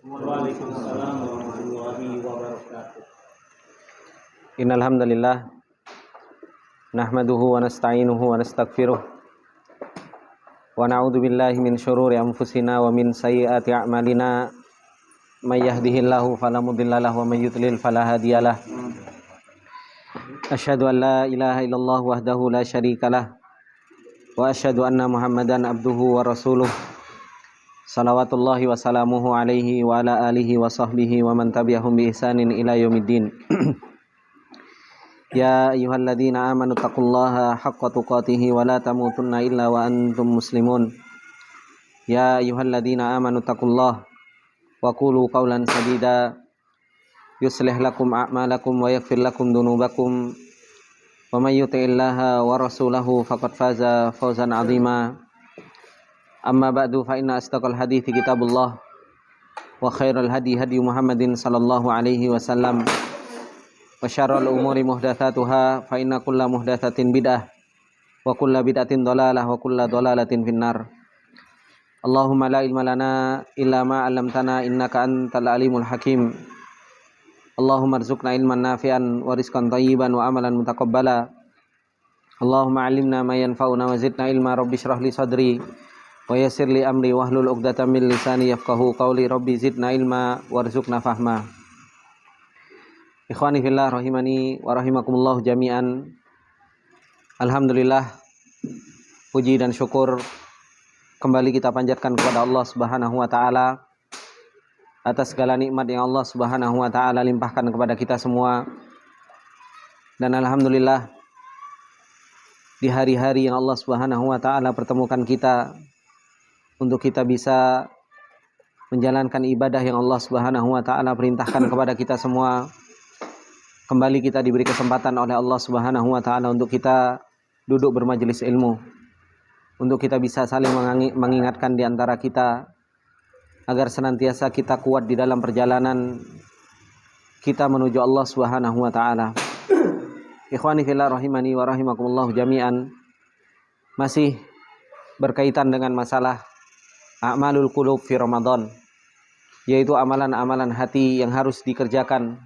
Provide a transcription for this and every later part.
Waalaikumsalam warahmatullahi wabarakatuh. Innal hamdalillah nahmaduhu wa nasta'inuhu wa nastaghfiruh wa na'udzu billahi min syururi anfusina wa min sayyiati a'malina may yahdihillahu fala mudhillalahu wa may yudlil fala hadiyalah. Asyhadu an la ilaha illallah wahdahu la syarikalah wa asyhadu anna Muhammadan abduhu wa rasuluh. Salawatullahi wa salamuhu alaihi wa ala alihi wa sahbihi wa man tabi'ahum bi ihsanin ila yaumiddin. Ya ayyuhalladzina amanu taqullaha haqqa tuqatih wa la tamutunna illa wa antum muslimun. Ya ayyuhalladzina amanu taqullaha wa qulu qawlan sadida yuslih lakum a'malakum wa yaghfir lakum dunubakum wa may yuti'illaha wa rasulahu faqad faza fawzan 'azima. Amma ba'du fa inna asdaqal hadithi kitabullah wa khairal hadi hadi Muhammadin sallallahu alaihi wasallam wa syarrul umuri muhdatsatuha fa inna kulla muhdatsatin bid'ah wa kulla bid'atin dhalalah wa kulla dhalalatin finnar. Allahumma la ilma lana illa ma 'allamtana innaka antal alimul hakim. Allahumma arzuqna ilman nafi'an wa rizqan thayyiban wa amalan mutaqabbala. Allahumma 'allimna ma yanfa'una wa zidna ilma. Rabbi shrah li sadri wa yassir li amri wahlul 'uqdatam min lisani yafqahu qawli. Rabbi zidna ilma warzuqna fahma. Ikhwani fillah rahimani wa rahimakumullah jami'an. Alhamdulillah, puji dan syukur kembali kita panjatkan kepada Allah Subhanahu wa taala atas segala nikmat yang Allah Subhanahu wa taala limpahkan kepada kita semua. Dan alhamdulillah, di hari-hari yang Allah Subhanahu wa taala pertemukan kita untuk kita bisa menjalankan ibadah yang Allah Subhanahu wa taala perintahkan kepada kita semua. Kembali kita diberi kesempatan oleh Allah Subhanahu wa taala untuk kita duduk bermajelis ilmu, untuk kita bisa saling mengingatkan di antara kita agar senantiasa kita kuat di dalam perjalanan kita menuju Allah Subhanahu wa taala. Ikhwani fillah rahimani wa rahimakumullah jami'an. Masih berkaitan dengan masalah a'malul qulub fi Ramadan, yaitu amalan-amalan hati yang harus dikerjakan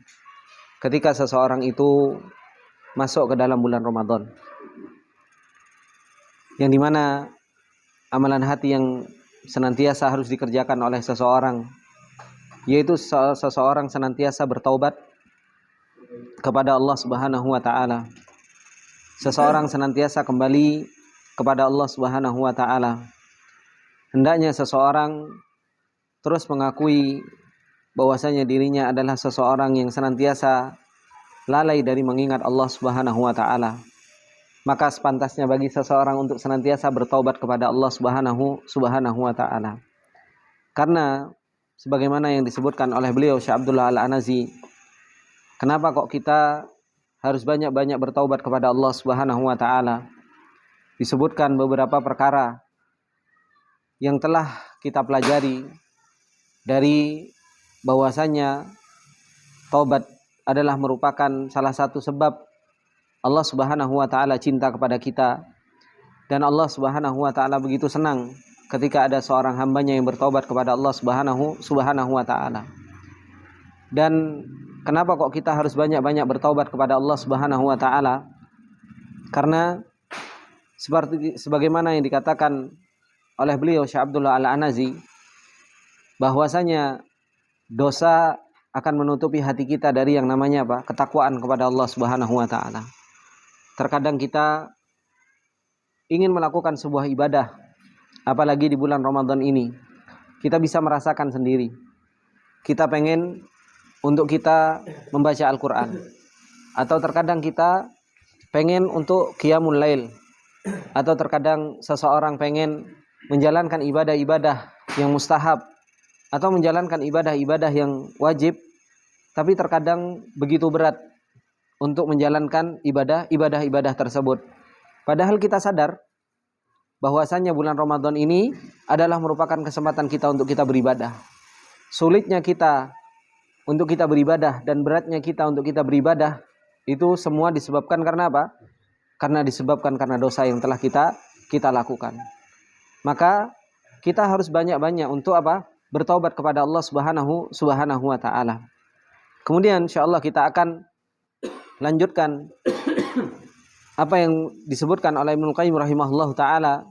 ketika seseorang itu masuk ke dalam bulan Ramadan, yang dimana amalan hati yang senantiasa harus dikerjakan oleh seseorang, yaitu seseorang senantiasa bertaubat kepada Allah Subhanahu wa taala. Seseorang senantiasa kembali kepada Allah Subhanahu wa taala. Hendaknya seseorang terus mengakui bahwasanya dirinya adalah seseorang yang senantiasa lalai dari mengingat Allah Subhanahu wa taala. Maka sepantasnya bagi seseorang untuk senantiasa bertaubat kepada Allah Subhanahu wa taala. Karena sebagaimana yang disebutkan oleh beliau Syekh Abdullah Al-Anazi, kenapa kok kita harus banyak-banyak bertaubat kepada Allah Subhanahu wa taala? Disebutkan beberapa perkara yang telah kita pelajari dari bahwasanya taubat adalah merupakan salah satu sebab Allah Subhanahu wa taala cinta kepada kita, dan Allah Subhanahu wa taala begitu senang ketika ada seorang hambanya yang bertaubat kepada Allah Subhanahu wa taala. Dan kenapa kok kita harus banyak-banyak bertaubat kepada Allah Subhanahu wa taala? Karena sebagaimana yang dikatakan oleh beliau Syekh Abdullah Al-Anazi, bahwasanya dosa akan menutupi hati kita dari yang namanya apa? Ketakwaan kepada Allah Subhanahu wa taala. Terkadang kita ingin melakukan sebuah ibadah, apalagi di bulan Ramadan ini. Kita bisa merasakan sendiri. Kita pengen untuk kita membaca Al-Qur'an, atau terkadang kita pengen untuk qiyamul lail, atau terkadang seseorang pengen menjalankan ibadah-ibadah yang mustahab, atau menjalankan ibadah-ibadah yang wajib, tapi terkadang begitu berat untuk menjalankan ibadah tersebut. Padahal kita sadar bahwasanya bulan Ramadan ini adalah merupakan kesempatan kita untuk kita beribadah. Sulitnya kita untuk kita beribadah dan beratnya kita untuk kita beribadah itu semua disebabkan karena apa? Karena dosa yang telah kita lakukan. Maka kita harus banyak-banyak untuk apa? bertaubat kepada Allah Subhanahu wa taala. Kemudian insyaallah kita akan lanjutkan apa yang disebutkan oleh Ibnu Qayyim rahimahullahu taala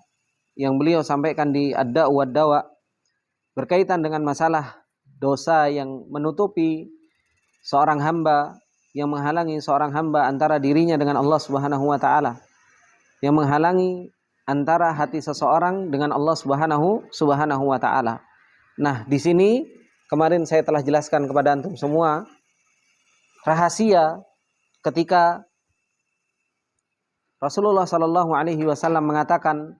yang beliau sampaikan di Ad-Da' wa Dawa berkaitan dengan masalah dosa yang menutupi seorang hamba, yang menghalangi seorang hamba antara dirinya dengan Allah Subhanahu wa taala, yang menghalangi antara hati seseorang dengan Allah Subhanahu wa taala. Nah, di sini kemarin saya telah jelaskan kepada antum semua rahasia ketika Rasulullah sallallahu alaihi wasallam mengatakan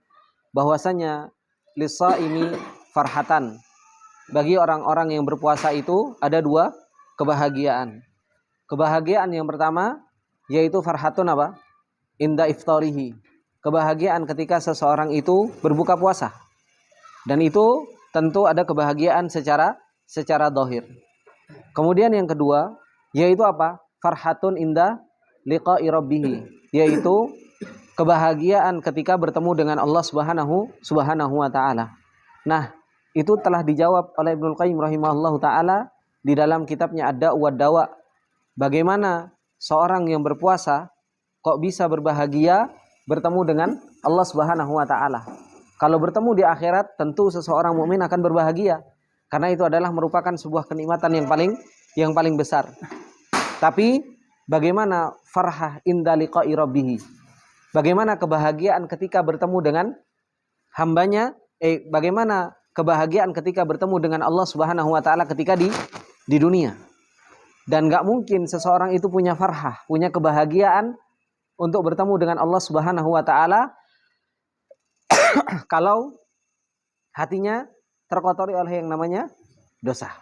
bahwasanya lisaimi farhatan. Bagi orang-orang yang berpuasa itu ada dua kebahagiaan. Kebahagiaan yang pertama yaitu farhatun apa? Inda iftarihi. Kebahagiaan ketika seseorang itu berbuka puasa. Dan itu tentu ada kebahagiaan secara zahir. Kemudian yang kedua yaitu apa? Farhatun inda liqa'i rabbih, yaitu kebahagiaan ketika bertemu dengan Allah Subhanahu wa taala. Nah, itu telah dijawab oleh Ibnu Qayyim rahimahullahu taala di dalam kitabnya Ad-Da' wa Dawa. Bagaimana seorang yang berpuasa kok bisa berbahagia bertemu dengan Allah Subhanahu wa taala? Kalau bertemu di akhirat tentu seseorang mukmin akan berbahagia karena itu adalah merupakan sebuah kenikmatan yang paling besar. Tapi bagaimana farhah inda liqa'i rabbih? Bagaimana kebahagiaan ketika bertemu dengan hambanya? Bagaimana kebahagiaan ketika bertemu dengan Allah Subhanahu wa taala ketika di dunia? Dan gak mungkin seseorang itu punya farhah, punya kebahagiaan untuk bertemu dengan Allah Subhanahu wa taala kalau hatinya terkotori oleh yang namanya dosa.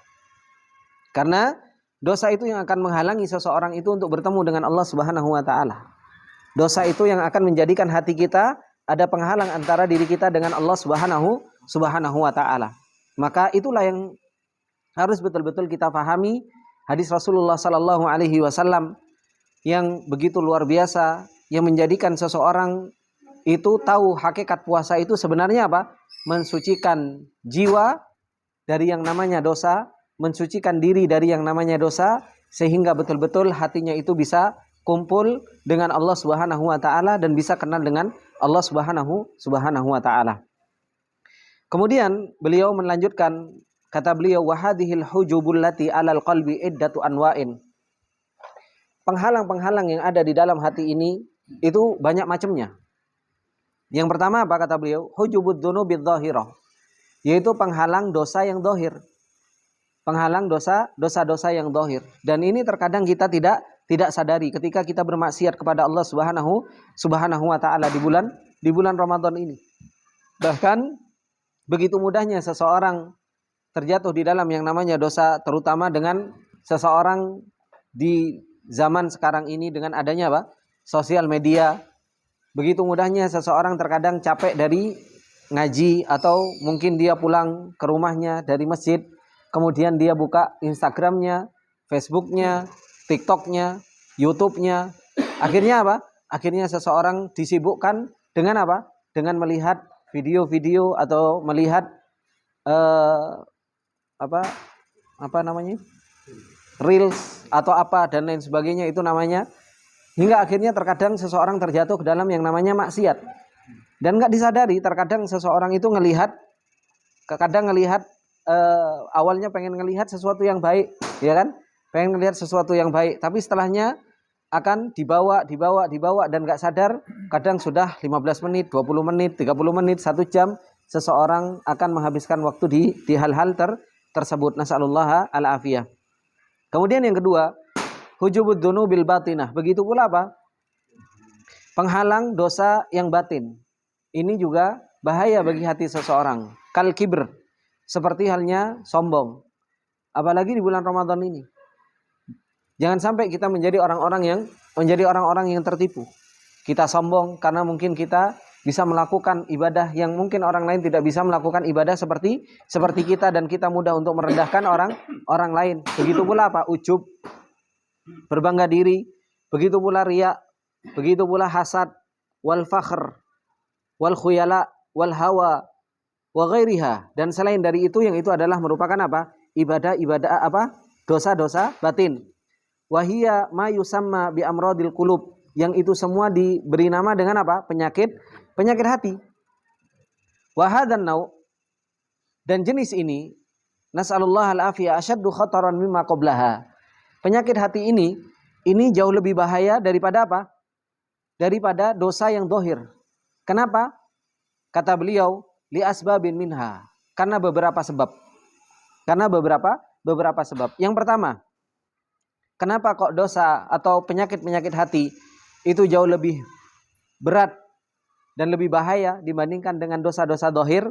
Karena dosa itu yang akan menghalangi seseorang itu untuk bertemu dengan Allah Subhanahu wa taala. Dosa itu yang akan menjadikan hati kita ada penghalang antara diri kita dengan Allah Subhanahu wa taala. Maka itulah yang harus betul-betul kita pahami hadis Rasulullah sallallahu alaihi wasallam yang begitu luar biasa, yang menjadikan seseorang itu tahu hakikat puasa itu sebenarnya apa? Mensucikan jiwa dari yang namanya dosa, mensucikan diri dari yang namanya dosa, sehingga betul-betul hatinya itu bisa kumpul dengan Allah Subhanahu wa taala dan bisa kenal dengan Allah Subhanahu wa taala. Kemudian beliau melanjutkan, kata beliau, wa hadhil hujubul lati 'alal qalbi iddatu anwa'in. Penghalang-penghalang yang ada di dalam hati ini itu banyak macamnya. Yang pertama apa kata beliau? Hujubud dzunubidz dzahirah, yaitu penghalang dosa yang zahir. Penghalang dosa-dosa yang zahir. Dan ini terkadang kita tidak sadari ketika kita bermaksiat kepada Allah Subhanahu wa taala di bulan Ramadan ini. Bahkan begitu mudahnya seseorang terjatuh di dalam yang namanya dosa, terutama dengan seseorang di zaman sekarang ini dengan adanya apa? Sosial media. Begitu mudahnya seseorang terkadang capek dari ngaji atau mungkin dia pulang ke rumahnya dari masjid, kemudian dia buka Instagramnya, Facebooknya, TikToknya, YouTube-nya. Akhirnya apa? Akhirnya seseorang disibukkan dengan apa? Dengan melihat video-video atau melihat apa namanya? Reels atau apa dan lain sebagainya itu namanya. Hingga akhirnya terkadang seseorang terjatuh ke dalam yang namanya maksiat. Dan nggak disadari terkadang seseorang itu awalnya pengen ngelihat sesuatu yang baik, ya kan? Pengen ngelihat sesuatu yang baik, tapi setelahnya akan dibawa dan nggak sadar kadang sudah 15 menit, 20 menit, 30 menit, 1 jam seseorang akan menghabiskan waktu di hal-hal tersebut. Nasallallahu al-afiyah. Kemudian yang kedua, hujubud dzunubil batinah. Begitu pula apa? Penghalang dosa yang batin. Ini juga bahaya bagi hati seseorang. Kal kibr, seperti halnya sombong. Apalagi di bulan Ramadan ini. Jangan sampai kita menjadi orang-orang yang tertipu. Kita sombong karena mungkin kita bisa melakukan ibadah yang mungkin orang lain tidak bisa melakukan ibadah seperti kita, dan kita mudah untuk merendahkan orang lain. Begitu pula apa? Ujub, berbangga diri, begitu pula riya, begitu pula hasad, wal fakhr, wal khuyala, wal hawa, wa ghairiha, dan selain dari itu yang itu adalah merupakan apa? Ibadah-ibadah apa? Dosa-dosa batin. Wa hiya ma yusamma bi amradil qulub, yang itu semua diberi nama dengan apa? Penyakit hati. Wa hadzan nau', dan jenis ini, nas'alullah al-afiyah, asyaddu khataran mimma qablaha. Penyakit hati ini jauh lebih bahaya daripada apa? Daripada dosa yang dohir. Kenapa? Kata beliau, li asbabin minha, karena beberapa sebab. Yang pertama, kenapa kok dosa atau penyakit hati itu jauh lebih berat dan lebih bahaya dibandingkan dengan dosa-dosa dohir?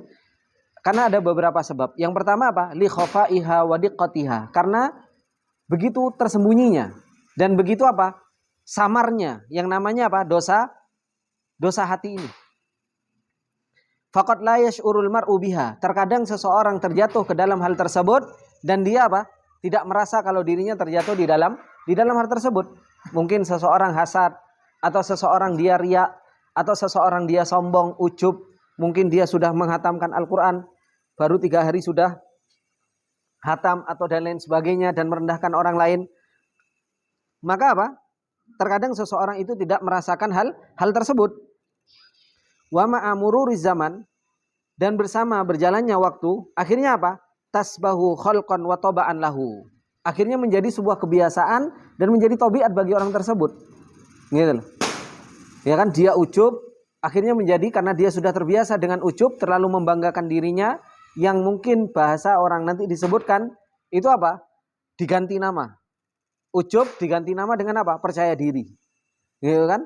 Karena ada beberapa sebab. Yang pertama apa? Li khafaiha wa diqqatiha, karena begitu tersembunyinya dan begitu apa? Samarnya yang namanya apa? Dosa hati ini. Faqad la yash'urul mar'u biha, terkadang seseorang terjatuh ke dalam hal tersebut dan dia apa? Tidak merasa kalau dirinya terjatuh di dalam hal tersebut. Mungkin seseorang hasad, atau seseorang dia riya, atau seseorang dia sombong, ujub. Mungkin dia sudah menghatamkan Al-Quran, baru 3 hari sudah hatam atau dan lain sebagainya, dan merendahkan orang lain. Maka apa? Terkadang seseorang itu tidak merasakan hal tersebut. Wa ma'amururiz zaman, dan bersama berjalannya waktu, akhirnya apa? Tasbahu khalqan wa taba'an lahu. Akhirnya menjadi sebuah kebiasaan dan menjadi tabiat bagi orang tersebut. Gitu loh. Ya kan, dia ujub, akhirnya menjadi, karena dia sudah terbiasa dengan ujub, terlalu membanggakan dirinya, yang mungkin bahasa orang nanti disebutkan itu apa? Diganti nama. Ujub diganti nama dengan apa? Percaya diri. Gitu kan?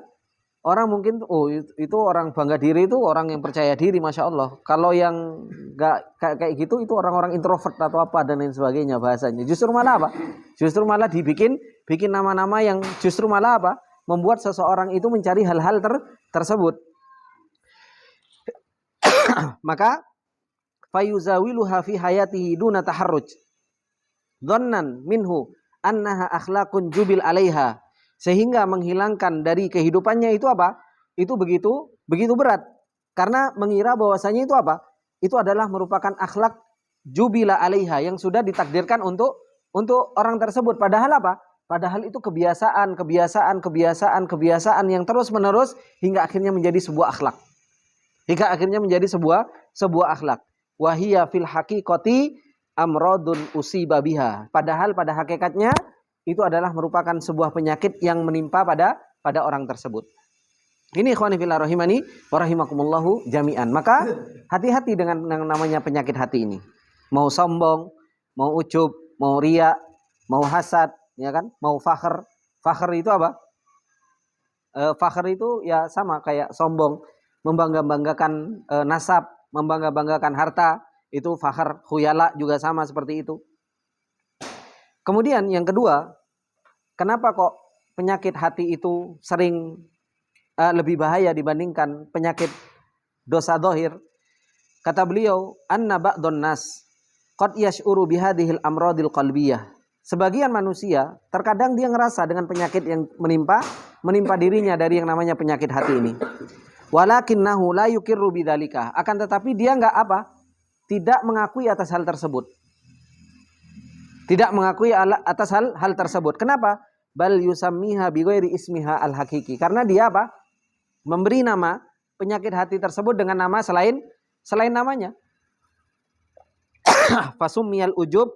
Orang mungkin, oh itu orang bangga diri, itu orang yang percaya diri, Masya Allah. Kalau yang nggak kayak gitu, itu orang-orang introvert atau apa dan lain sebagainya bahasanya. Justru malah apa? Justru malah bikin nama-nama yang justru malah apa? Membuat seseorang itu mencari hal-hal tersebut. Maka fayuzawiluha fi hayatihi duna taharruj dhannan minhu annaha akhlaqun jubil alaiha, sehingga menghilangkan dari kehidupannya itu apa? Itu begitu berat, karena mengira bahwasanya itu apa? Itu adalah merupakan akhlak jubila alaiha, yang sudah ditakdirkan untuk orang tersebut. Padahal apa? Padahal itu kebiasaan yang terus menerus hingga akhirnya menjadi sebuah akhlak. Akhlak. Wahiyya fil haqiqati amradun usiba biha. Padahal pada hakikatnya itu adalah merupakan sebuah penyakit yang menimpa pada orang tersebut. Ini ikhwani fillah rahimani wa rahimakumullahu jami'an. Maka hati-hati dengan yang namanya penyakit hati ini. Mau sombong, mau ujub, mau riya, mau hasad, ya kan? Mau fakhr. Fakhr itu apa? Fakhr itu ya sama kayak sombong, membangga-banggakan nasab, membangga-banggakan harta, itu fakhr. Khuyala juga sama seperti itu. Kemudian yang kedua, kenapa kok penyakit hati itu sering lebih bahaya dibandingkan penyakit dosa dohir? Kata beliau, anna ba'dun nas qad yash'uru bihadhil amradil qalbiyah. Sebagian manusia terkadang dia ngerasa dengan penyakit yang menimpa dirinya dari yang namanya penyakit hati ini. Walakinnahu la yukirru bidzalika. Akan tetapi dia enggak apa? Tidak mengakui atas hal tersebut. Tidak mengakui atas hal tersebut. Kenapa? Bal yusammiha bighairi ismiha al-haqiqi. Karena dia apa? Memberi nama penyakit hati tersebut dengan nama selain namanya. Fasummiyal ujub.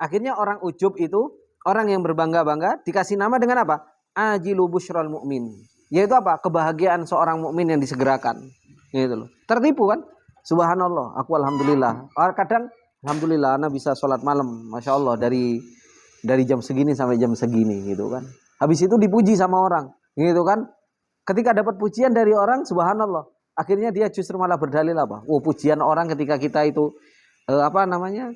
Akhirnya orang ujub itu, orang yang berbangga-bangga, dikasih nama dengan apa? Ajilu busyral mu'min. Yaitu apa? Kebahagiaan seorang mukmin yang disegerakan. Gitu loh. Tertipu kan? Subhanallah, aku alhamdulillah. Kadang alhamdulillah anak bisa sholat malam, Masya Allah, dari jam segini sampai jam segini gitu kan. Habis itu dipuji sama orang, gitu kan. Ketika dapat pujian dari orang, subhanallah, akhirnya dia justru malah berdalil apa? Oh, pujian orang ketika kita itu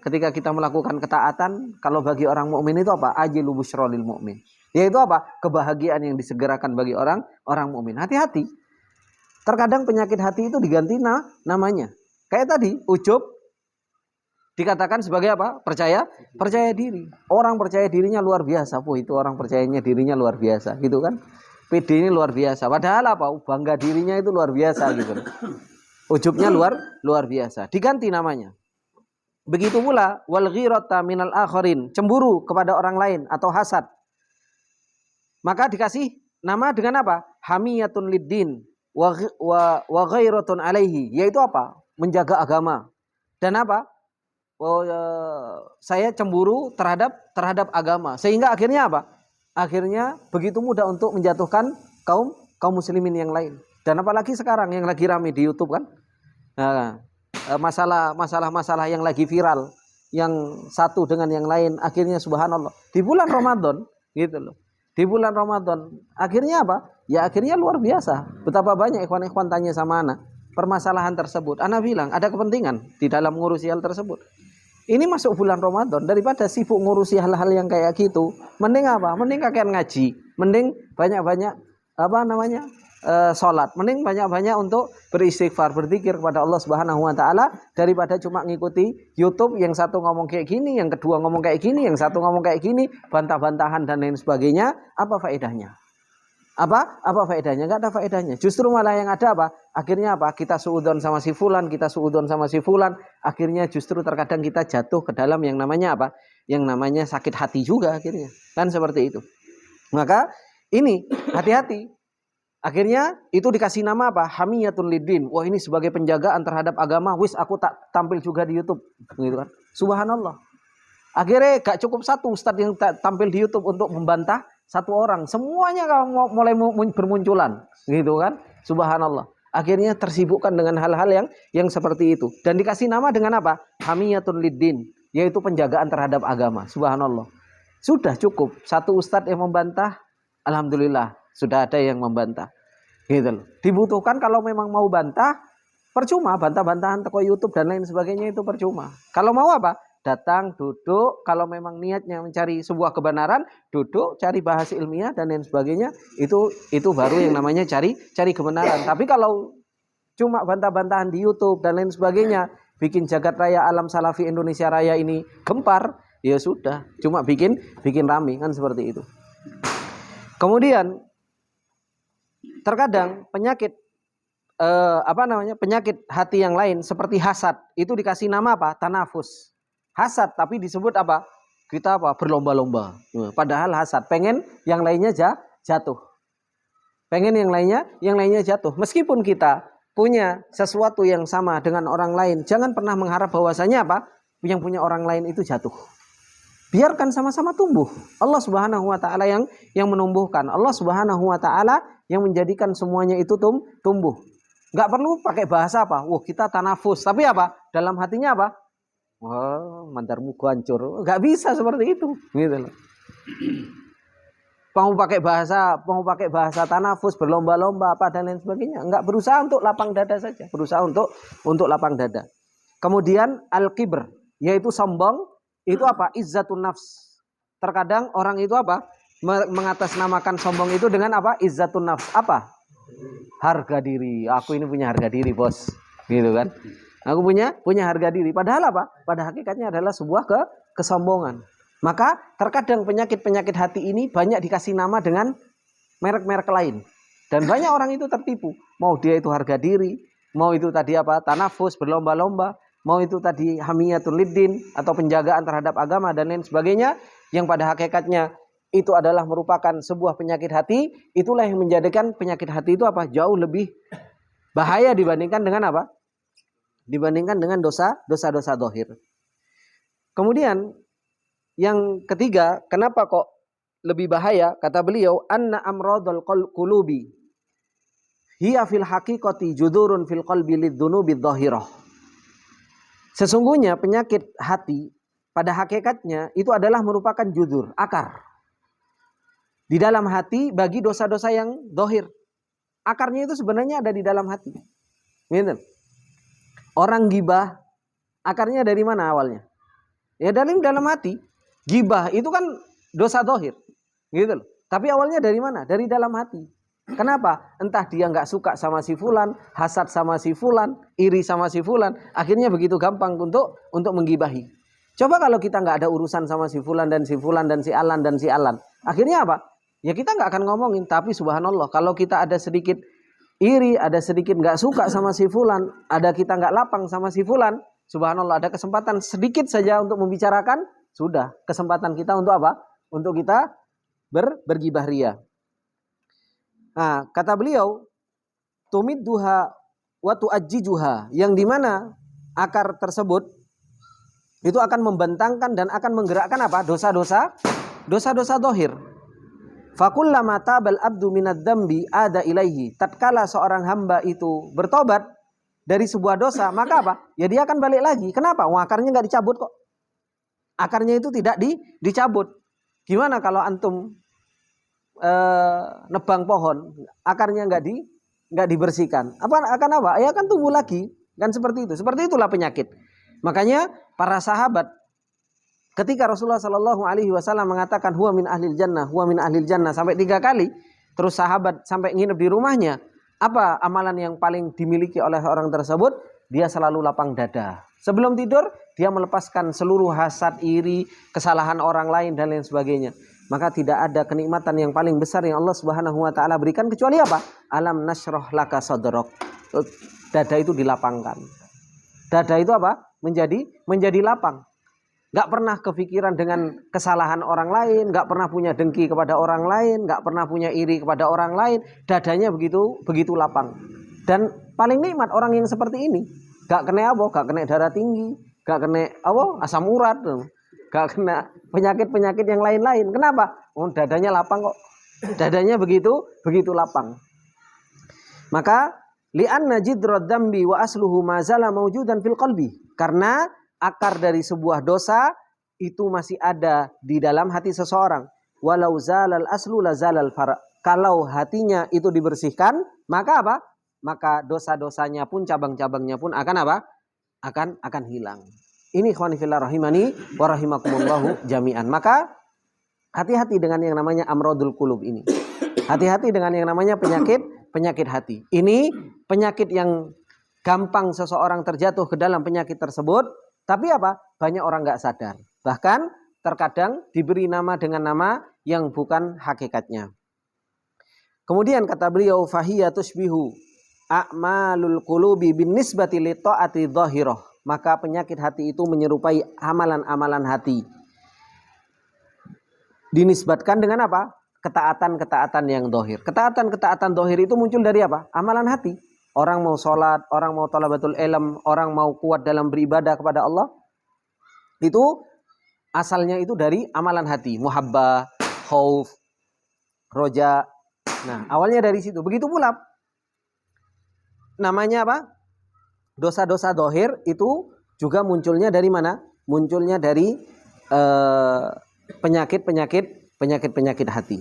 ketika kita melakukan ketaatan, kalau bagi orang mukmin itu apa? Ajilu busyrolil mukmin. Yaitu apa? Kebahagiaan yang disegerakan bagi orang mukmin. Hati-hati. Terkadang penyakit hati itu diganti namanya. Kayak tadi, ujub dikatakan sebagai apa? Percaya diri. Orang percaya dirinya luar biasa. Itu orang percayanya dirinya luar biasa, gitu kan? PD ini luar biasa. Padahal apa? Bangga dirinya itu luar biasa gitu. Ujubnya luar biasa. Diganti namanya. Begitu pula wal ghirata minal akharin, cemburu kepada orang lain atau hasad. Maka dikasih nama dengan apa? Hamiyatun liddin wa ghairatun alaihi, yaitu apa? Menjaga agama. Dan apa? Saya cemburu terhadap agama. Sehingga akhirnya apa? Akhirnya begitu mudah untuk menjatuhkan kaum muslimin yang lain. Dan apalagi sekarang yang lagi ramai di YouTube kan? Nah, masalah yang lagi viral, yang satu dengan yang lain, akhirnya subhanallah di bulan Ramadan gitu loh. Di bulan Ramadan akhirnya apa? Ya akhirnya luar biasa. Betapa banyak ikhwan-ikhwan tanya sama ana permasalahan tersebut. Ana bilang ada kepentingan di dalam ngurusi hal tersebut. Ini masuk bulan Ramadan, daripada sibuk ngurusi hal-hal yang kayak gitu, mending apa? Mending kakek ngaji, mending banyak-banyak sholat, mending banyak-banyak untuk beristighfar, berzikir kepada Allah Subhanahu wa taala, daripada cuma ngikuti YouTube, yang satu ngomong kayak gini, yang kedua ngomong kayak gini, yang satu ngomong kayak gini, bantah-bantahan dan lain sebagainya. Apa faedahnya? Apa faedahnya? Enggak ada faedahnya. Justru malah yang ada apa? Akhirnya apa? Kita suudon sama si fulan, akhirnya justru terkadang kita jatuh ke dalam yang namanya apa? Yang namanya sakit hati juga akhirnya. Kan seperti itu. Maka ini hati-hati. Akhirnya itu dikasih nama apa? Hamiyatun liddin. Wah, ini sebagai penjagaan terhadap agama. Wis aku tak tampil juga di YouTube, gitu kan? Subhanallah. Akhirnya gak cukup satu ustadz yang tampil di YouTube untuk membantah satu orang, semuanya mulai bermunculan, gitu kan? Subhanallah. Akhirnya tersibukkan dengan hal-hal yang seperti itu, dan dikasih nama dengan apa? Hamiyatun liddin, yaitu penjagaan terhadap agama. Subhanallah. Sudah cukup satu ustadz yang membantah, alhamdulillah sudah ada yang membantah. Gitu loh. Dibutuhkan kalau memang mau bantah, percuma bantah-bantahan toko YouTube dan lain sebagainya itu percuma. Kalau mau apa? Datang, duduk, kalau memang niatnya mencari sebuah kebenaran, duduk, cari bahasa ilmiah dan lain sebagainya, itu baru yang namanya cari kebenaran. Tapi kalau cuma bantah-bantahan di YouTube dan lain sebagainya, bikin jagat raya alam salafi Indonesia Raya ini gempar, ya sudah, cuma bikin rame kan seperti itu. Kemudian terkadang penyakit penyakit hati yang lain seperti hasad itu dikasih nama apa? Tanafus. Hasad, tapi disebut apa? Kita apa? Berlomba-lomba. Padahal hasad, pengen yang lainnya jatuh. Pengen yang lainnya jatuh. Meskipun kita punya sesuatu yang sama dengan orang lain, jangan pernah mengharap bahwasanya apa? Yang punya orang lain itu jatuh. Biarkan sama-sama tumbuh. Allah Subhanahu wa taala yang menumbuhkan. Allah Subhanahu wa taala yang menjadikan semuanya itu tumbuh. Enggak perlu pakai bahasa apa? Wah, kita tanafus. Tapi apa? Dalam hatinya apa? Wah, mandarmu hancur. Enggak bisa seperti itu, gitu loh. Mau pakai bahasa tanafus, berlomba-lomba apa dan lain sebagainya. Enggak, berusaha untuk lapang dada saja, berusaha untuk lapang dada. Kemudian al-kibr, yaitu sombong, itu apa? Izzatun nafs. Terkadang orang itu apa? Mengatasnamakan sombong itu dengan apa? Izzatun nafs. Apa? Harga diri. Aku ini punya harga diri, bos. Gitu kan? Aku punya harga diri. Padahal apa? Pada hakikatnya adalah sebuah kesombongan. Maka terkadang penyakit-penyakit hati ini banyak dikasih nama dengan merek-merek lain. Dan banyak orang itu tertipu. Mau dia itu harga diri, mau itu tadi apa? Tanafus, berlomba-lomba, mau itu tadi hamiyatul liddin atau penjagaan terhadap agama dan lain sebagainya, yang pada hakikatnya itu adalah merupakan sebuah penyakit hati. Itulah yang menjadikan penyakit hati itu apa? Jauh lebih bahaya dibandingkan dengan apa? Dibandingkan dengan dosa-dosa zahir. Kemudian yang ketiga, kenapa kok lebih bahaya? Kata beliau, anna amradul qulubi hiya fil haqiqati judurun fil qalbi lidzunubi dhahirah. Sesungguhnya penyakit hati pada hakikatnya itu adalah merupakan judur, akar. Di dalam hati bagi dosa-dosa yang zahir. Akarnya itu sebenarnya ada di dalam hati. Gitu. Orang gibah, akarnya dari mana awalnya? Ya dari dalam hati. Gibah itu kan dosa zahir, gitu loh. Tapi awalnya dari mana? Dari dalam hati. Kenapa? Entah dia nggak suka sama si fulan, hasad sama si fulan, iri sama si fulan, akhirnya begitu gampang untuk menggibahi. Coba kalau kita nggak ada urusan sama si fulan dan si fulan dan si alan dan si alan, akhirnya apa? Ya kita nggak akan ngomongin. Tapi subhanallah, kalau kita ada sedikit iri, ada sedikit nggak suka sama si fulan, ada kita nggak lapang sama si fulan, subhanallah ada kesempatan sedikit saja untuk membicarakan, sudah kesempatan kita untuk apa? Untuk kita bergibah ria. Nah, kata beliau, tumidduha wa tuajjijuha, yang dimana akar tersebut itu akan membentangkan dan akan menggerakkan apa? Dosa-dosa zahir. Fakullama tabal abdu minadz dzambi ada ilaihi. Tatkala seorang hamba itu bertobat dari sebuah dosa, maka apa? Ya dia akan balik lagi. Kenapa? Akarnya nggak dicabut kok. Akarnya itu tidak dicabut. Gimana kalau antum nebang pohon, akarnya nggak dibersihkan? Akan apa? Ya akan tumbuh lagi. Kan seperti itu. Seperti itulah penyakit. Makanya para sahabat ketika Rasulullah Shallallahu Alaihi Wasallam mengatakan huwa min ahlil jannah, huwa min ahlil jannah sampai 3 kali, terus sahabat sampai nginep di rumahnya, apa amalan yang paling dimiliki oleh orang tersebut? Dia selalu lapang dada. Sebelum tidur dia melepaskan seluruh hasad, iri, kesalahan orang lain dan lain sebagainya. Maka tidak ada kenikmatan yang paling besar yang Allah Subhanahu Wa Taala berikan kecuali apa? Alam nasroh laka sadrok. Dada itu dilapangkan. Dada itu apa? Menjadi lapang. Gak pernah kepikiran dengan kesalahan orang lain, gak pernah punya dengki kepada orang lain, gak pernah punya iri kepada orang lain. Dadanya begitu lapang. Dan paling nikmat orang yang seperti ini, gak kena apa? Gak kena darah tinggi, gak kena apa? Asam urat, gak kena penyakit-penyakit yang lain-lain. Kenapa? Oh, dadanya lapang kok. Dadanya begitu lapang. Maka li'anna jidrad dzambi wa asluhu ma zala mawjudan fil qalbi. Karena akar dari sebuah dosa itu masih ada di dalam hati seseorang. Walau zalal aslu la zalal fara. Kalau hatinya itu dibersihkan, maka apa? Maka dosa-dosanya pun, cabang-cabangnya pun akan apa? Akan hilang. Ini ikhwani fillah rahimani wa rahimakumullahu jami'an. Maka hati-hati dengan yang namanya amradul qulub ini. Hati-hati dengan yang namanya penyakit hati. Ini penyakit yang gampang seseorang terjatuh ke dalam penyakit tersebut. Tapi apa? Banyak orang nggak sadar. Bahkan terkadang diberi nama dengan nama yang bukan hakikatnya. Kemudian kata beliau, fahiya tusbihu a'malul qulubi bin nisbati li ta'ati dhahirah. Maka penyakit hati itu menyerupai amalan-amalan hati. Dinisbatkan dengan apa? Ketaatan-ketaatan yang dhahir. Ketaatan-ketaatan dhahir itu muncul dari apa? Amalan hati. Orang mau sholat, orang mau thalabatul ilm, orang mau kuat dalam beribadah kepada Allah. Itu asalnya itu dari amalan hati. Muhabbah, khauf, roja. Nah, awalnya dari situ. Begitu pula namanya apa? Dosa-dosa dohir itu juga munculnya dari mana? Munculnya dari penyakit hati.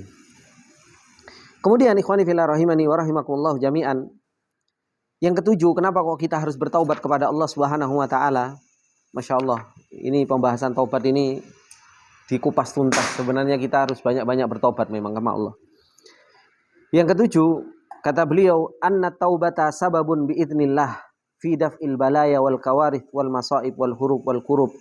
Kemudian ikhwani fillah rahimani wa rahimakumullah jami'an. Yang ketujuh, kenapa kok kita harus bertaubat kepada Allah Subhanahu wa taala? Masya Allah, ini pembahasan taubat ini dikupas tuntas. Sebenarnya kita harus banyak-banyak bertaubat memang sama Allah. Yang ketujuh, kata beliau, anna taubata sababun biidznillah fi daf'il balaya wal kawarith wal masaib wal hurub wal kurub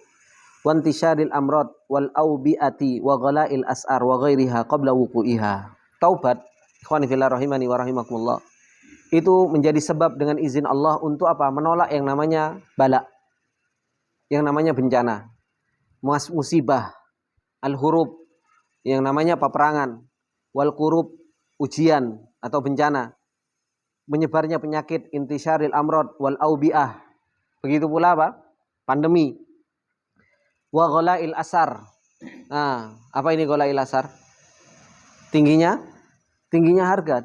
wa intisyaril amrad wal aubiati wa ghala'il as'ar wa ghairiha qabla wuqu'iha. Taubat, ikhwani fillah rahimani wa rahimakumullah, itu menjadi sebab dengan izin Allah untuk apa? Menolak yang namanya bala, yang namanya bencana, musibah, al-hurub, yang namanya peperangan, wal kurub, ujian atau bencana, menyebarnya penyakit, intisyaril amrad wal aubiah, begitu pula apa? Pandemi, wa ghala'il asar. Nah, apa ini ghala'il asar? Tingginya harga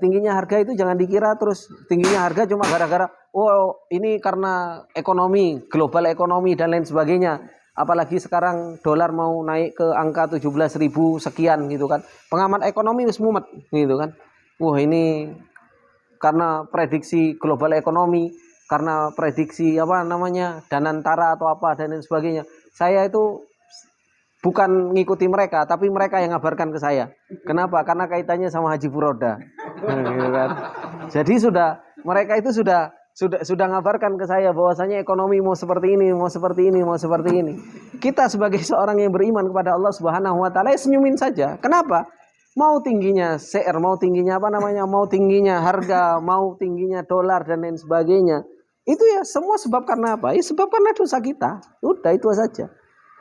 itu jangan dikira terus tingginya harga cuma gara-gara ini karena ekonomi, global ekonomi dan lain sebagainya. Apalagi sekarang dolar mau naik ke angka 17.000 sekian gitu kan. Pengamat ekonomi wis mumet gitu kan. Ini karena prediksi global ekonomi, karena prediksi Danantara atau apa dan lain sebagainya. Saya itu bukan ngikuti mereka, tapi mereka yang ngabarkan ke saya. Kenapa? Karena kaitannya sama Haji Furoda. Gitu kan. Jadi mereka itu sudah ngabarkan ke saya bahwasanya ekonomi mau seperti ini, mau seperti ini, mau seperti ini. Kita sebagai seorang yang beriman kepada Allah Subhanahu wa taala senyumin saja. Kenapa? Mau tingginya CR, mau tingginya apa namanya, mau tingginya harga, mau tingginya dolar dan lain sebagainya. Itu ya semua sebab karena apa? Ya sebab karena dosa kita. Udah itu saja.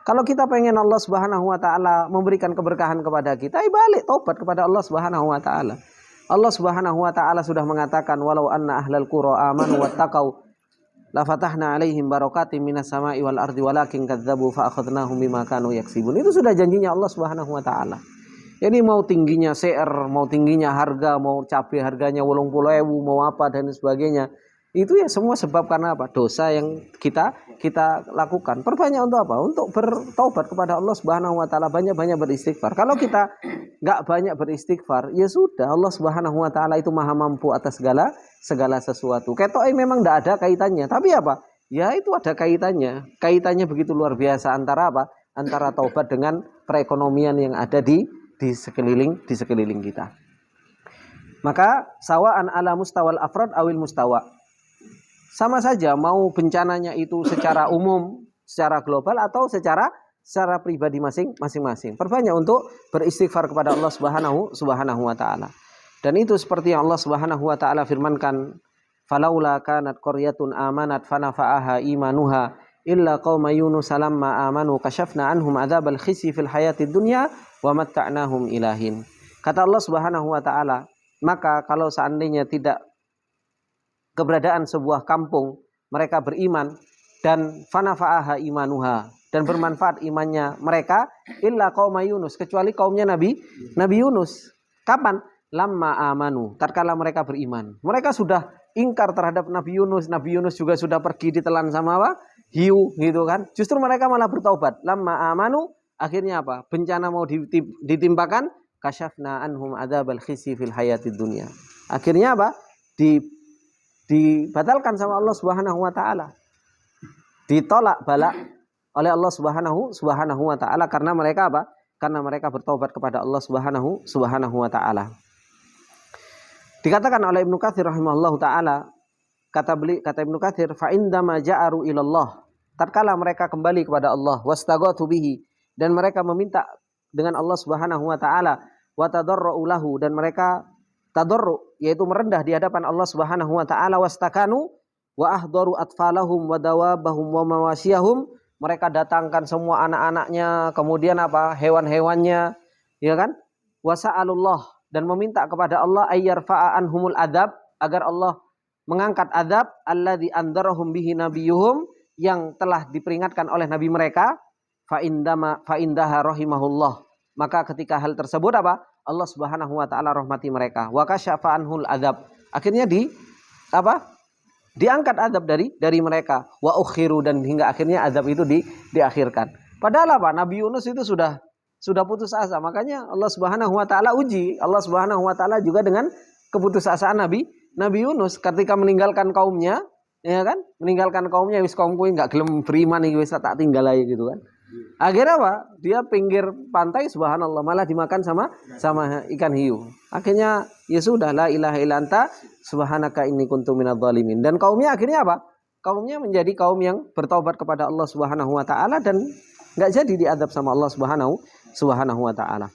Kalau kita pengen Allah Subhanahu wa taala memberikan keberkahan kepada kita, balik tobat kepada Allah Subhanahu wa taala. Allah Subhanahu wa taala sudah mengatakan walau anna ahlal qura amanu wattaqau la fatahna alaihim barakatim minas sama'i wal ardi walakin kadzdzabu fa akhadnahum bima kanu yaksibun. Itu sudah janjinya Allah Subhanahu wa taala. Jadi mau tingginya CR, mau tingginya harga, mau cabai harganya 80.000, mau apa dan sebagainya. Itu ya semua sebab karena apa? Dosa yang kita lakukan. Perbanyak untuk apa? Untuk bertaubat kepada Allah Subhanahu wa taala, banyak-banyak beristighfar. Kalau kita nggak banyak beristighfar, ya sudah, Allah Subhanahu wa taala itu Maha mampu atas segala sesuatu. Ketoknya memang nggak ada kaitannya, tapi apa? Ya itu ada kaitannya. Kaitannya begitu luar biasa antara apa? Antara taubat dengan perekonomian yang ada di sekeliling kita. Maka sawa'an ala mustawal afrad awil mustawa. Sama saja mau bencananya itu secara umum, secara global atau secara pribadi masing-masing. Perbanyak untuk beristighfar kepada Allah Subhanahu wa taala. Dan itu seperti yang Allah Subhanahu wa taala firmankan, falaula kanat qaryatun amanat fanafa'aha imanuha illa qauma yunus lamma amanu kashafna anhum adzabal khizyi fil hayatid dunya wa matta'nahum ilahin. Kata Allah Subhanahu wa taala, maka kalau seandainya tidak keberadaan sebuah kampung, mereka beriman dan fanafa'aha imanuha, dan bermanfaat imannya mereka, illa qauma Yunus, kecuali kaumnya Nabi Yunus. Kapan? Lamma amanu, tatkala mereka beriman. Mereka sudah ingkar terhadap Nabi Yunus. Nabi Yunus juga sudah pergi ditelan sama apa? Hiu gitu kan. Justru mereka malah bertaubat. Lamma amanu, akhirnya apa? Bencana mau ditimpakan, kasyafna anhum adzabal khizyi fil hayatid dunya. Akhirnya apa? Dibatalkan sama Allah Subhanahu wa taala. Ditolak bala oleh Allah Subhanahu wa taala karena mereka apa? Karena mereka bertobat kepada Allah Subhanahu wa taala. Dikatakan oleh Ibnu Katsir rahimahullahu taala, kata Ibnu Katsir, fa indama ja'aru ilallah, tatkala mereka kembali kepada Allah, wastaghatu bihi, dan mereka meminta dengan Allah Subhanahu wa taala, wa tadarru lahu, dan mereka tadarru, yaitu merendah di hadapan Allah Subhanahu wa taala, wastakanu wa ahdaru atfalahum wa dawabahum wa mawasiyahum, mereka datangkan semua anak-anaknya, kemudian apa? Hewan-hewannya, ya kan? Wasa'alullah, dan meminta kepada Allah ayyarfa'a anhumul adab, agar Allah mengangkat adab alladzi andarahum bihi nabiyuhum, yang telah diperingatkan oleh nabi mereka. Fa indaha rahimahullah, maka ketika hal tersebut apa? Allah Subhanahu wa taala rahmati mereka. Wa kasyafa anhul adzab. Akhirnya diangkat azab dari mereka. Wa ukhiru, dan hingga akhirnya azab itu diakhirkan. Padahal apa? Nabi Yunus itu sudah putus asa. Makanya Allah Subhanahu wa taala uji Allah Subhanahu wa taala juga dengan keputusasaan Nabi Yunus ketika meninggalkan kaumnya, ya kan? Meninggalkan kaumnya, wis kaumku enggak gelem beriman iki, wis tak tinggal aja gitu kan. Akhirnya apa? Dia pinggir pantai, subhanallah, malah dimakan sama ikan hiu. Akhirnya ya sudah, la ilaha illa anta subhanaka inni kuntu minadz zalimin. Dan kaumnya akhirnya apa? Kaumnya menjadi kaum yang bertaubat kepada Allah Subhanahu wa taala dan enggak jadi diadab sama Allah Subhanahu wa taala.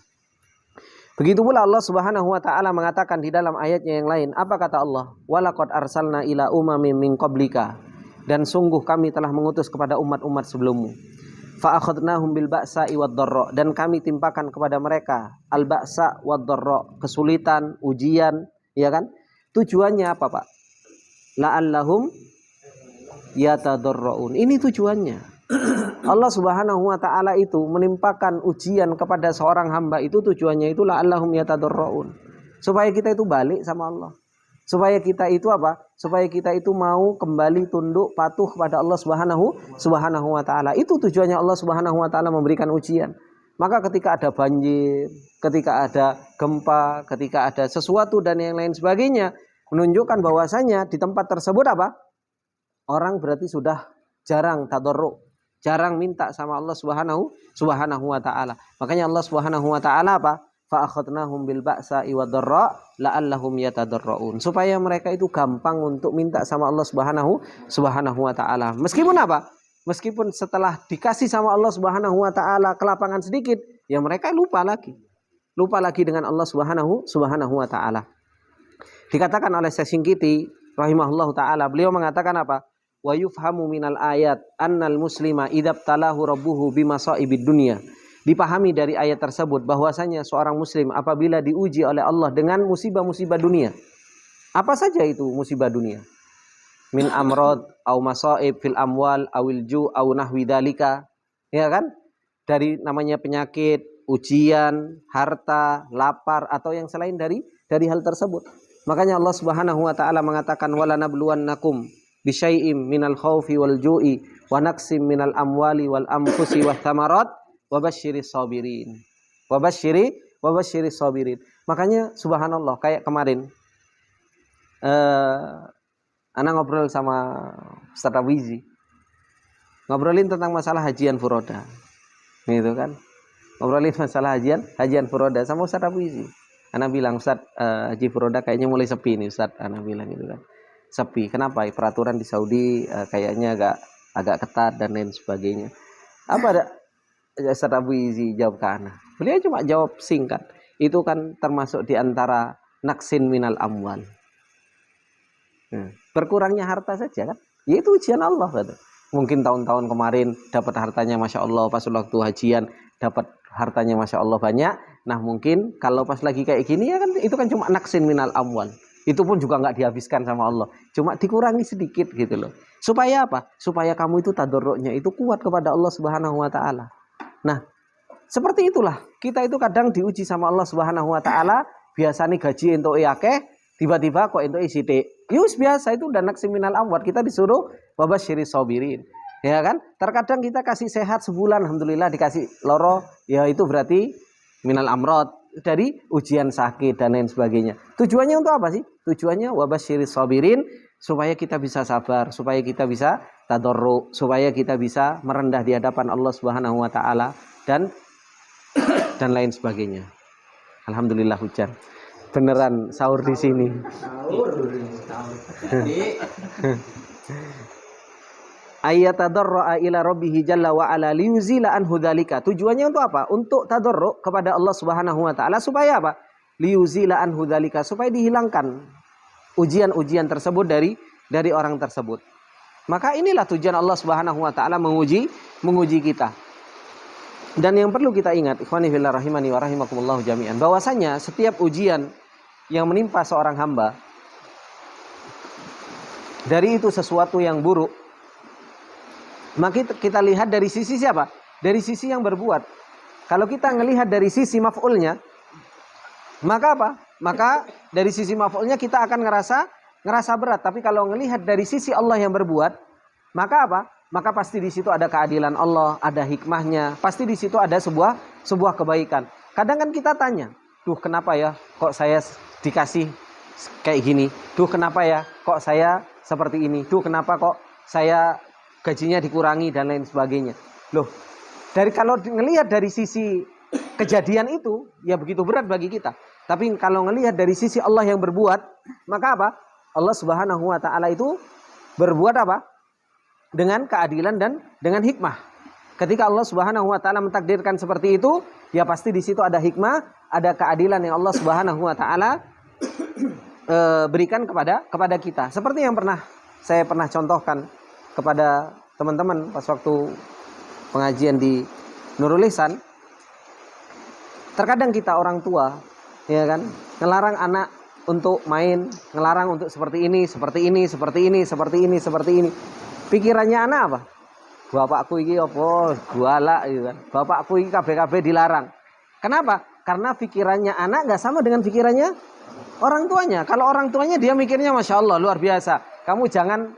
Begitu pula Allah Subhanahu wa taala mengatakan di dalam ayatnya yang lain, apa kata Allah? Walaqad arsalna ila umamin min qablika, dan sungguh kami telah mengutus kepada umat-umat sebelummu. Fa akhadnahum bil ba'sa'i wad dharra, dan kami timpakan kepada mereka al ba'sa wad dharra, kesulitan, ujian, ya kan? Tujuannya apa, Pak? La'allahum yatadarraun. Ini tujuannya. Allah Subhanahu wa taala itu menimpakan ujian kepada seorang hamba, itu tujuannya itu la'allahum yatadarraun. Supaya kita itu balik sama Allah. Supaya kita itu apa? Supaya kita itu mau kembali tunduk patuh kepada Allah Subhanahu wa taala. Itu tujuannya Allah Subhanahu wa taala memberikan ujian. Maka ketika ada banjir, ketika ada gempa, ketika ada sesuatu dan yang lain sebagainya, menunjukkan bahwasanya di tempat tersebut apa? Orang berarti sudah jarang tadarru, jarang minta sama Allah Subhanahu wa taala. Makanya Allah Subhanahu wa taala apa? Fa akhadnahum bil ba'sa'i wad dharra la'allahum yatadarraun. Supaya mereka itu gampang untuk minta sama Allah Subhanahu wa taala. Meskipun apa? Meskipun setelah dikasih sama Allah Subhanahu wa taala kelapangan sedikit, ya mereka lupa lagi. lupa lagi dengan Allah Subhanahu wa taala. Dikatakan oleh Syekh Singkiti rahimahullahu taala, beliau mengatakan apa? Wa yufhamu minal ayat annal muslima idzabtalahu rabbuhu bimasaibid dunya. Dipahami dari ayat tersebut bahwasanya seorang muslim apabila diuji oleh Allah dengan musibah-musibah dunia. Apa saja itu musibah dunia? Min amrod au masaib fil amwal awil ju au nahwi dalika, ya kan? Dari namanya penyakit, ujian, harta, lapar atau yang selain dari hal tersebut. Makanya Allah Subhanahu wa taala mengatakan wala nabluwannakum bisyai'im minal khaufi wal ju'i wa naqsim minal amwali wal anfusi wath thamarat wa basyiris sabirin. Wa basyiris sabirin. Makanya subhanallah kayak kemarin Anak ngobrol sama Ustaz Awizi, ngobrolin tentang masalah hajian furoda, gitu kan? Ngobrolin masalah hajian furoda sama Ustaz Awizi. Anak bilang Ustaz, haji furoda kayaknya mulai sepi nih Ustaz. Anak bilang gitu kan, sepi. Kenapa? Peraturan di Saudi kayaknya agak ketat dan lain sebagainya. Apa ada Ustaz Awizi jawab ke anak? Beliau cuma jawab singkat. Itu kan termasuk di antara naksin minal amwal. Berkurangnya harta saja kan, yaitu ujian Allah gitu. Mungkin tahun-tahun kemarin dapat hartanya Masya Allah, pas waktu hajian dapat hartanya Masya Allah banyak. Nah mungkin kalau pas lagi kayak gini ya kan, itu kan cuma naksin minal amwal. Itu pun juga nggak dihabiskan sama Allah, cuma dikurangi sedikit gitu loh. Supaya apa? Supaya kamu itu tadarruknya itu kuat kepada Allah Subhanahu wa taala. Nah seperti itulah kita itu kadang diuji sama Allah Subhanahu wa taala. Biasanya gaji entuk akeh, tiba-tiba kok entuk sithik. Yus biasa itu udah naksin minal amwal. Kita disuruh babasyiris sabirin. Ya kan? Terkadang kita kasih sehat sebulan, alhamdulillah, dikasih loro, ya itu berarti minal amrod, dari ujian sakit dan lain sebagainya. Tujuannya untuk apa sih? Tujuannya wabasyiris sabirin, supaya kita bisa sabar, supaya kita bisa tadarruk, supaya kita bisa merendah di hadapan Allah Subhanahu wa taala dan lain sebagainya. Alhamdulillah hujan. Beneran sahur di sini. Ayat tadarru'a ila rabbih jalla wa ala liyuzila anhu dzalika. Tujuannya untuk apa? Untuk tadarruk kepada Allah Subhanahu wa taala supaya apa? Liyuzila anhu dzalika, supaya dihilangkan ujian-ujian tersebut dari orang tersebut. Maka inilah tujuan Allah Subhanahu wa taala menguji kita. Dan yang perlu kita ingat, ikhwani fillah rahimani wa rahimakumullah jami'an, bahwasanya setiap ujian yang menimpa seorang hamba, dari itu sesuatu yang buruk, maka kita lihat dari sisi siapa? Dari sisi yang berbuat. Kalau kita ngelihat dari sisi maf'ulnya, maka apa? Maka dari sisi maf'ulnya kita akan ngerasa berat. Tapi kalau ngelihat dari sisi Allah yang berbuat, maka apa? Maka pasti di situ ada keadilan Allah, ada hikmahnya. Pasti di situ ada sebuah kebaikan. Kadang kan kita tanya, duh kenapa ya kok saya dikasih kayak gini? Duh kenapa ya kok saya seperti ini? Duh kenapa kok saya gajinya dikurangi dan lain sebagainya? Loh, kalau ngelihat dari sisi kejadian itu, ya begitu berat bagi kita. Tapi kalau ngelihat dari sisi Allah yang berbuat, maka apa? Allah Subhanahu wa taala itu berbuat apa? Dengan keadilan dan dengan hikmah. Ketika Allah Subhanahu wa taala mentakdirkan seperti itu, ya pasti di situ ada hikmah, ada keadilan yang Allah Subhanahu wa taala berikan kepada kita. Seperti yang saya pernah contohkan kepada teman-teman pas waktu pengajian di Nurul Ihsan. Terkadang kita orang tua, ya kan, ngelarang anak untuk main, ngelarang untuk seperti ini, seperti ini, seperti ini, seperti ini, seperti ini. Pikirannya anak apa? Bapakku iki apa? Guala gitu kan. Bapakku iki kabeh-kabeh dilarang. Kenapa? Karena pikirannya anak nggak sama dengan pikirannya orang tuanya. Kalau orang tuanya dia mikirnya Masya Allah luar biasa. Kamu jangan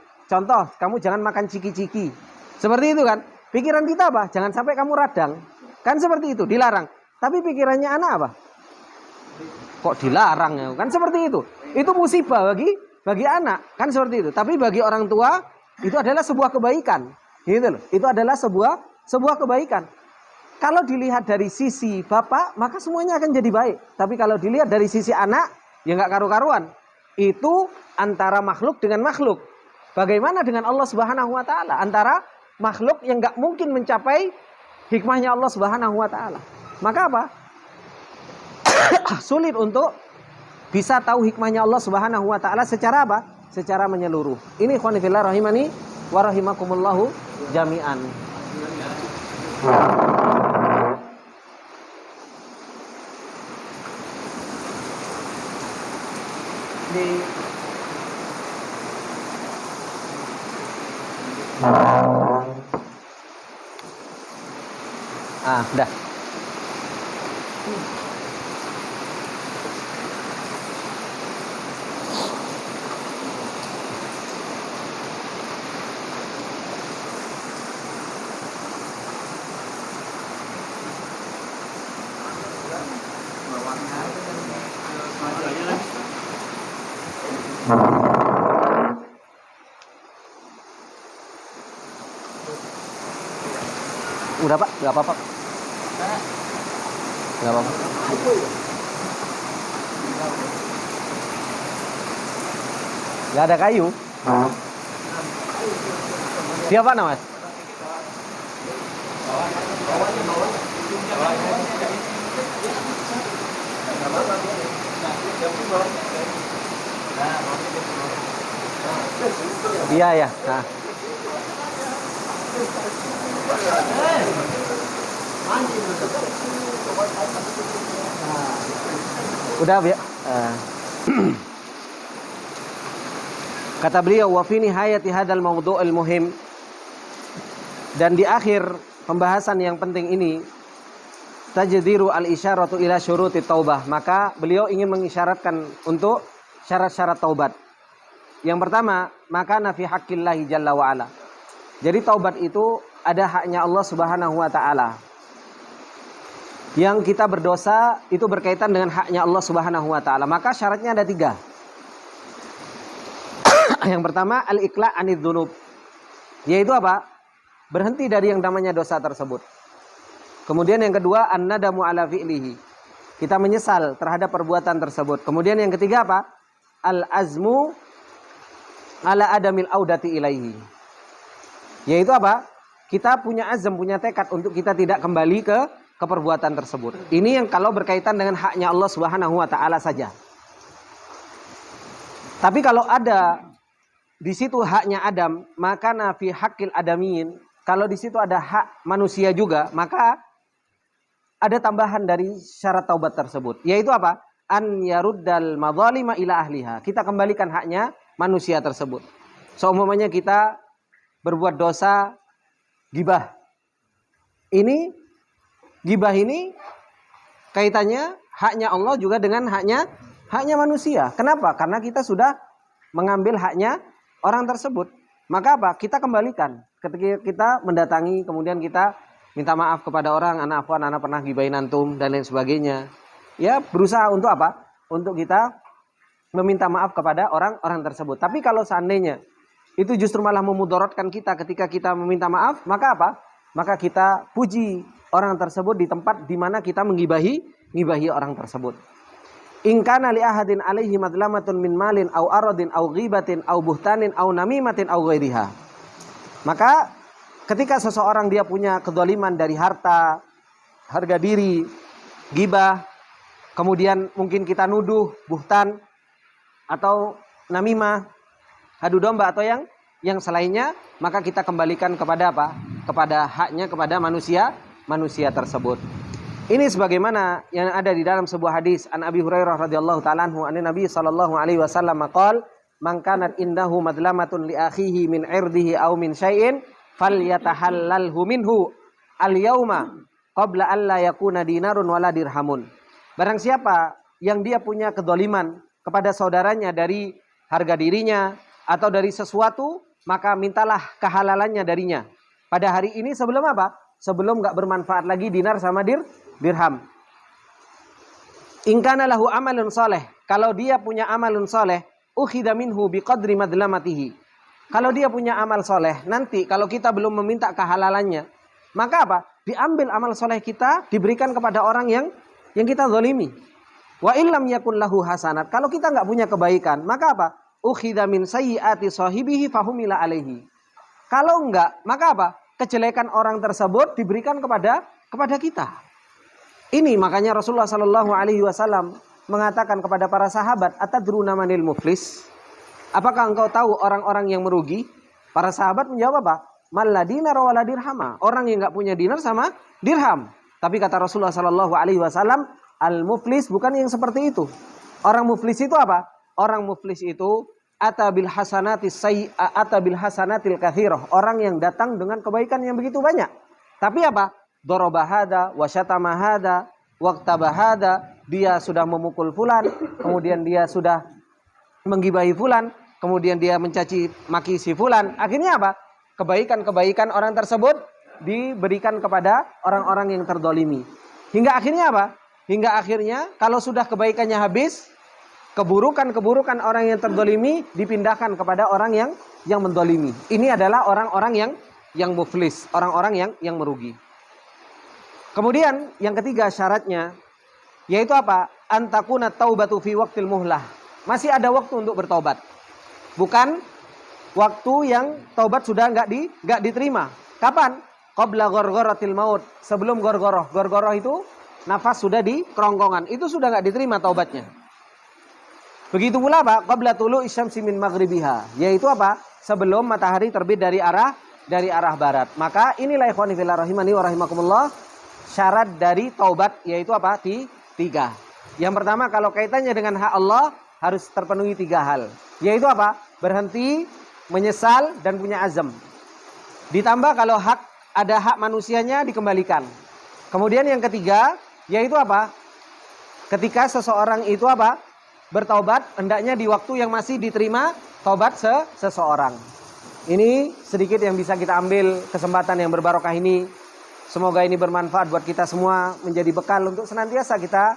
makan ciki-ciki. Seperti itu kan. Pikiran kita apa? Jangan sampai kamu radang. Kan seperti itu, dilarang. Tapi pikirannya anak apa? Kok dilarang ya? Kan seperti itu. Itu musibah bagi anak. Kan seperti itu. Tapi bagi orang tua itu adalah sebuah kebaikan, gitu loh. Itu adalah sebuah kebaikan. Kalau dilihat dari sisi bapak, maka semuanya akan jadi baik. Tapi kalau dilihat dari sisi anak, ya nggak karu-karuan. Itu antara makhluk dengan makhluk. Bagaimana dengan Allah Subhanahu wa taala? Antara makhluk yang nggak mungkin mencapai hikmahnya Allah Subhanahu wa taala. Maka apa? sulit untuk bisa tahu hikmahnya Allah Subhanahu wa taala secara apa? Secara menyeluruh. Ini ikhwan fillah rahimani wa rahimakumullahu jami'an. Udah. Udah Pak, nggak apa-apa. Nggak apa-apa. Nggak ada kayu. Siapa nama Mas? Iya ya. Nah. Udah ya. Kata beliau, wa fi nihayati hadzal mawdu'il muhim, dan di akhir pembahasan yang penting ini, tajdiru al-isyaratu ila syuruti taubah, maka beliau ingin mengisyaratkan untuk syarat-syarat taubat. Yang pertama, maka nafi haqqillahi jalla wa ala. Jadi taubat itu ada haknya Allah Subhanahu wa taala. Yang kita berdosa itu berkaitan dengan haknya Allah Subhanahu wa taala. Maka syaratnya ada 3. Yang pertama, al-iqla' anidz dzunub. Yaitu apa? Berhenti dari yang namanya dosa tersebut. Kemudian yang kedua, an-nadamu ala fi'lihi. Kita menyesal terhadap perbuatan tersebut. Kemudian yang ketiga apa? Al-azmu ala adamil audati ilaihi. Yaitu apa? Kita punya azam, punya tekad untuk kita tidak kembali ke perbuatan tersebut. Ini yang kalau berkaitan dengan haknya Allah Subhanahu wa taala saja. Tapi kalau ada di situ haknya Adam, maka nafi haqqil adamin. Kalau di situ ada hak manusia juga, maka ada tambahan dari syarat taubat tersebut. Yaitu apa? An yaruddal madzalima ila ahliha. Kita kembalikan haknya manusia tersebut. Seumpamanya kita berbuat dosa gibah. Gibah ini kaitannya haknya Allah juga dengan haknya manusia. Kenapa? Karena kita sudah mengambil haknya orang tersebut. Maka apa? Kita kembalikan. Ketika kita mendatangi, kemudian kita minta maaf kepada orang, anak pernah gibahin antum dan lain sebagainya. Ya, berusaha untuk apa? Untuk kita meminta maaf kepada orang tersebut. Tapi kalau seandainya itu justru malah memudaratkan kita ketika kita meminta maaf, maka apa? Maka kita puji orang tersebut di tempat di mana kita menggibahi orang tersebut. In kana li ahadin alaihi madlamatun min malin au aradin au ghibatin au buhtanin au namimatin au ghairiha. Maka ketika seseorang dia punya kedzaliman dari harta, harga diri, ghibah, kemudian mungkin kita nuduh, buhtan atau namimah, adu domba atau yang selainnya, maka kita kembalikan kepada apa? Kepada haknya kepada manusia tersebut. Ini sebagaimana yang ada di dalam sebuah hadis an Abi Hurairah radhiyallahu ta'ala anhu an Nabi sallallahu alaihi wasallam qala man kanat indahu madlamatun li akhihi min irdihi aw min syai'in falyatahallalhu minhu al-yauma qabla an la yakuna dinarun wala dirhamun. Barang siapa yang dia punya kedzaliman kepada saudaranya dari harga dirinya atau dari sesuatu, maka mintalah kehalalannya darinya pada hari ini sebelum apa? Sebelum enggak bermanfaat lagi dinar sama dirham. In kana lahu amalun saleh, kalau dia punya amalun saleh, ukhidha minhu biqadri madlamatihi. Kalau dia punya amal soleh, nanti kalau kita belum meminta kehalalannya, maka apa? Diambil amal soleh kita, diberikan kepada orang yang kita zalimi. Wa illam yakun lahu hasanat. Kalau kita nggak punya kebaikan, maka apa? Ukhidha min sayyiati sahibihi fahumila alaihi. Kalau enggak, maka apa? Kejelekan orang tersebut diberikan kepada kita. Ini makanya Rasulullah Shallallahu Alaihi Wasallam mengatakan kepada para sahabat, atadruna manil muflis? Apakah engkau tahu orang-orang yang merugi? Para sahabat menjawab apa? Malla dinar wala dirhama. Orang yang nggak punya dinar sama dirham. Tapi kata Rasulullah Shallallahu Alaihi Wasallam, al muflis bukan yang seperti itu. Orang muflis itu apa? Orang muflis itu atabil hasanatil kathirah. Orang yang datang dengan kebaikan yang begitu banyak. Tapi apa? Dorobahada, wasyatamahada, waktabahada. Dia sudah memukul fulan, kemudian dia sudah menggibahi fulan, kemudian dia mencaci maki si fulan. Akhirnya apa? Kebaikan-kebaikan orang tersebut diberikan kepada orang-orang yang terdolimi. Hingga akhirnya apa? Hingga akhirnya kalau sudah kebaikannya habis, keburukan-keburukan orang yang terdolimi dipindahkan kepada orang yang mendolimi. Ini adalah orang-orang yang muflis, orang-orang yang merugi. Kemudian yang ketiga syaratnya yaitu apa? Antakuna taubatu fi waqtil muhlah. Masih ada waktu untuk bertaubat. Bukan waktu yang taubat sudah enggak diterima. Kapan? Qabla gorgorotil maut. Sebelum gorgoroh. Gorgoroh itu nafas sudah di kerongkongan. Itu sudah enggak diterima taubatnya. Begitu pula apa? Qabla tulu isyamsi min maghribiha. Yaitu apa? Sebelum matahari terbit dari arah barat. Maka inilah ikhwani fillah rahimani wa rahimakumullah, syarat dari taubat yaitu apa? Tiga. Yang pertama, kalau kaitannya dengan hak Allah harus terpenuhi 3 hal. Yaitu apa? Berhenti, menyesal, dan punya azam. Ditambah kalau ada hak manusianya dikembalikan. Kemudian yang ketiga yaitu apa? Ketika seseorang itu apa? Bertaubat, hendaknya di waktu yang masih diterima taubat seseorang. Ini sedikit yang bisa kita ambil kesempatan yang berbarokah ini. Semoga ini bermanfaat buat kita semua, menjadi bekal untuk senantiasa kita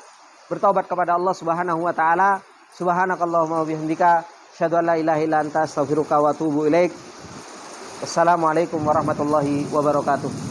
bertaubat kepada Allah Subhanahu wa taala. Subhanakallahumma wa bihamdika, asyhadu an la ilaha illa anta, astaghfiruka wa atubu ilaik. Wassalamualaikum warahmatullahi wabarakatuh.